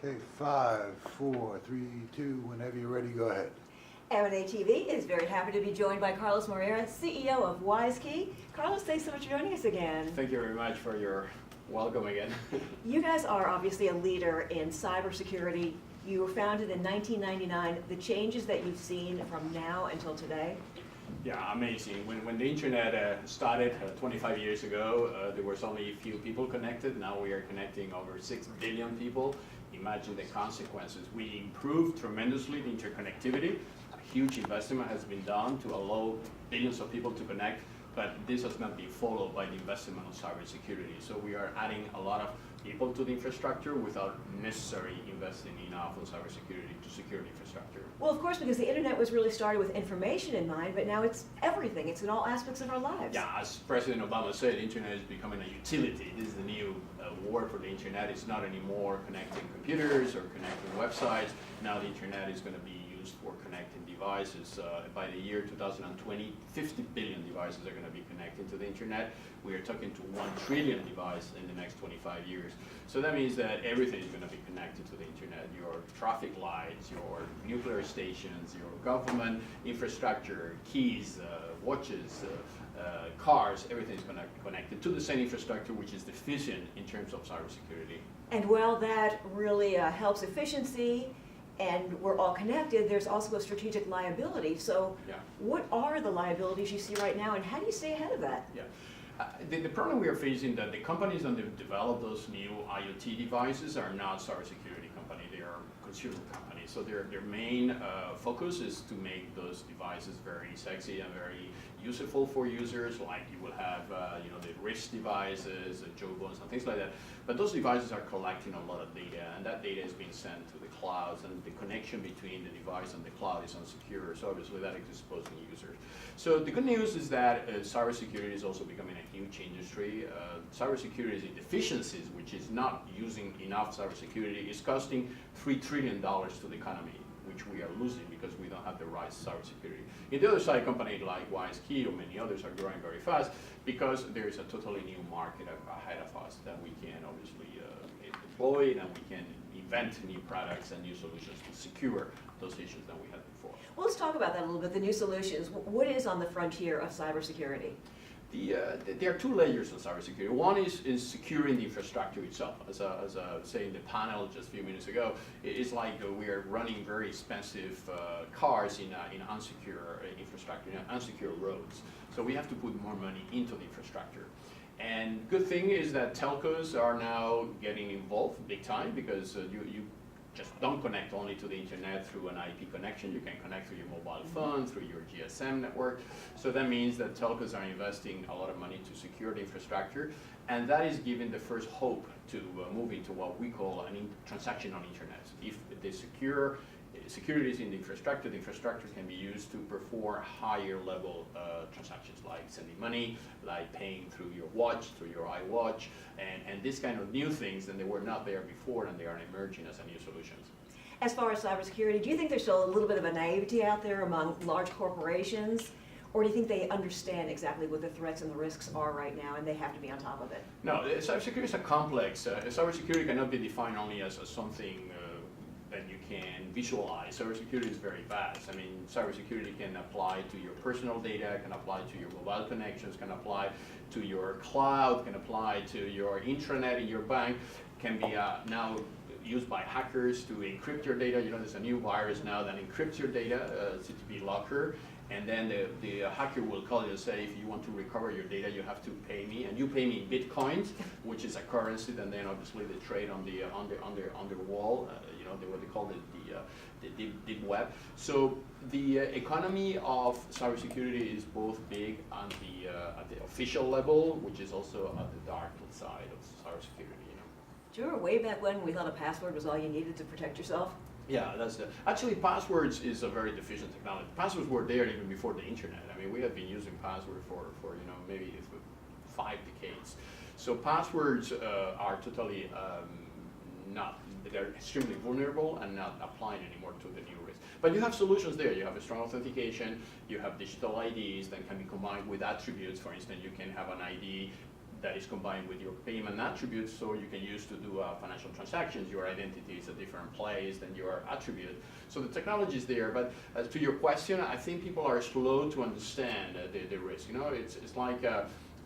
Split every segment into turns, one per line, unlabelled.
Okay, 5, 4, 3, 2, whenever you're ready, go ahead.
M&A TV is very happy to be joined by Carlos Moreira, CEO of WiseKey. Carlos, thanks so much for joining us again.
Thank you very much for your welcome again.
You guys are obviously a leader in cybersecurity. You were founded in 1999. The changes that you've seen from now until today?
Yeah, amazing. When the internet started 25 years ago, there was only a few people connected. Now we are connecting over 6 billion people. Imagine the consequences. We improved tremendously the interconnectivity. A huge investment has been done to allow billions of people to connect, but this has not been followed by the investment on cybersecurity. So we are adding a lot of people to the infrastructure without necessarily investing enough on cybersecurity to secure the infrastructure.
Well, of course, because the internet was really started with information in mind, but now it's everything. It's in all aspects of our lives.
Yeah, as President Obama said, the internet is becoming a utility. This is the new word for the internet. It's not anymore connecting computers or connecting websites. Now the internet is going to be used for connecting devices. By the year 2020, 50 billion devices are going to be connected to the internet. We are talking to 1 trillion devices in the next 25 years. So that means that everything is going to be connected to the internet. Your traffic lights, your nuclear stations, your government infrastructure, keys, watches, cars, everything is going to be connected to the same infrastructure, which is deficient in terms of cybersecurity.
And while that really helps efficiency, and we're all connected, there's also a strategic liability. So
Yeah.
what are the liabilities you see right now, and how do you stay ahead of that?
Yeah. The problem we are facing that the companies that develop those new IoT devices are not cybersecurity companies, they are consumer companies. So their main focus is to make those devices very sexy and very useful for users, like you will have the wrist devices, the jawbones and things like that. But those devices are collecting a lot of data, and that data is being sent to the clouds, and the connection between the device and the cloud is unsecure, so obviously that is exposing users. So the good news is that cybersecurity is also becoming a huge industry. Cybersecurity deficiencies, which is not using enough cybersecurity, is costing $3 trillion to the economy, which we are losing because we don't have the right cybersecurity. In the other side, companies like WiseKey or many others are growing very fast because there is a totally new market ahead of us that we can obviously deploy, and we can invent new products and new solutions to secure those issues that we had before.
Well, let's talk about that a little bit, the new solutions. What is on the frontier of cybersecurity?
There are 2 layers of cybersecurity. One is securing the infrastructure itself. As I was saying in the panel just a few minutes ago, it's like we are running very expensive cars in unsecure infrastructure, unsecure roads. So we have to put more money into the infrastructure. And good thing is that telcos are now getting involved big time, because you just don't connect only to the internet through an IP connection. You can connect through your mobile phone, through your GSM network. So that means that telcos are investing a lot of money to secure the infrastructure, and that is giving the first hope to move into what we call transaction on internet. If the security is in the infrastructure can be used to perform higher level transactions, like sending money, like paying through your watch, through your iWatch, and this kind of new things, and they were not there before, and they are emerging as a new solutions.
As far as cybersecurity, do you think there's still a little bit of a naivety out there among large corporations? Or do you think they understand exactly what the threats and the risks are right now, and they have to be on top of it?
No, cybersecurity is a complex. Cybersecurity cannot be defined only as something that you can visualize. Cybersecurity is very vast. I mean, cybersecurity can apply to your personal data, can apply to your mobile connections, can apply to your cloud, can apply to your intranet in your bank, can be now used by hackers to encrypt your data. You know, there's a new virus now that encrypts your data, CTP locker, and then the hacker will call you and say, if you want to recover your data, you have to pay me, and you pay me in Bitcoins, which is a currency, and then obviously they trade on the wall, what they call the deep web. So the economy of cybersecurity is both big at the official level, which is also at the dark side of cybersecurity.
Do you remember way back when we thought a password was all you needed to protect yourself?
Yeah, actually passwords is a very deficient technology. Passwords were there even before the internet. I mean, we have been using password for maybe 5 decades. So passwords are totally they're extremely vulnerable and not applying anymore to the new risk. But you have solutions there. You have a strong authentication, you have digital IDs that can be combined with attributes. For instance, you can have an ID that is combined with your payment attributes, so you can use to do financial transactions. Your identity is a different place than your attribute. So the technology is there, but to your question, I think people are slow to understand the risk. You know, it's like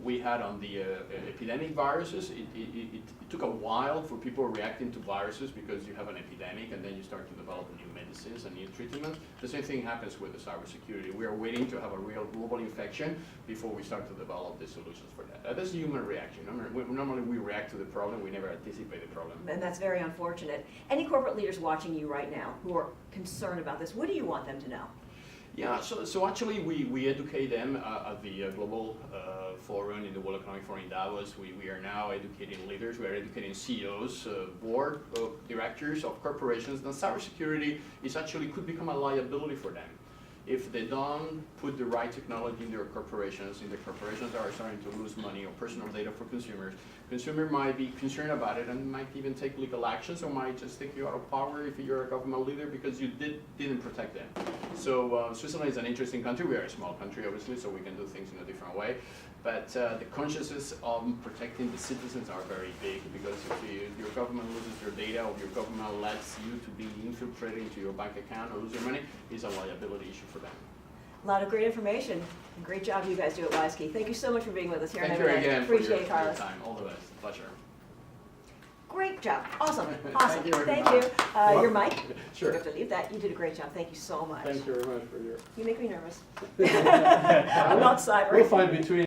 we had on the epidemic viruses. It took a while for people reacting to viruses because you have an epidemic and then you start to develop new medicines and new treatments. The same thing happens with the cybersecurity. We are waiting to have a real global infection before we start to develop the solutions for that. That's a human reaction. Normally we react to the problem, we never anticipate the problem.
And that's very unfortunate. Any corporate leaders watching you right now who are concerned about this, what do you want them to know?
Yeah, so actually we educate them at the global forum, in the World Economic Forum in Davos. We are now educating leaders, we are educating CEOs, board of directors of corporations, that cybersecurity could become a liability for them. If they don't put the right technology in their corporations, and the corporations are starting to lose money or personal data for consumers, consumers might be concerned about it and might even take legal actions or might just take you out of power if you're a government leader because you didn't protect them. So Switzerland is an interesting country. We are a small country, obviously, so we can do things in a different way. But the consciousness of protecting the citizens are very big because if your government loses your data or your government lets you to be infiltrated into your bank account or lose your money, it's a liability issue for them.
A lot of great information. Great job you guys do at WISeKey. Thank you so much for being with us here.
Thank you again for
Appreciate
your
it, Carlos.
time. All the best. Pleasure.
Great job. Awesome. Awesome.
Thank you very
Thank
much.
you. Your mic?
Sure.
You have to leave that. You did a great job. Thank you so much.
Thank you very much for your.
You make me nervous. I'm not cyber.
We'll find between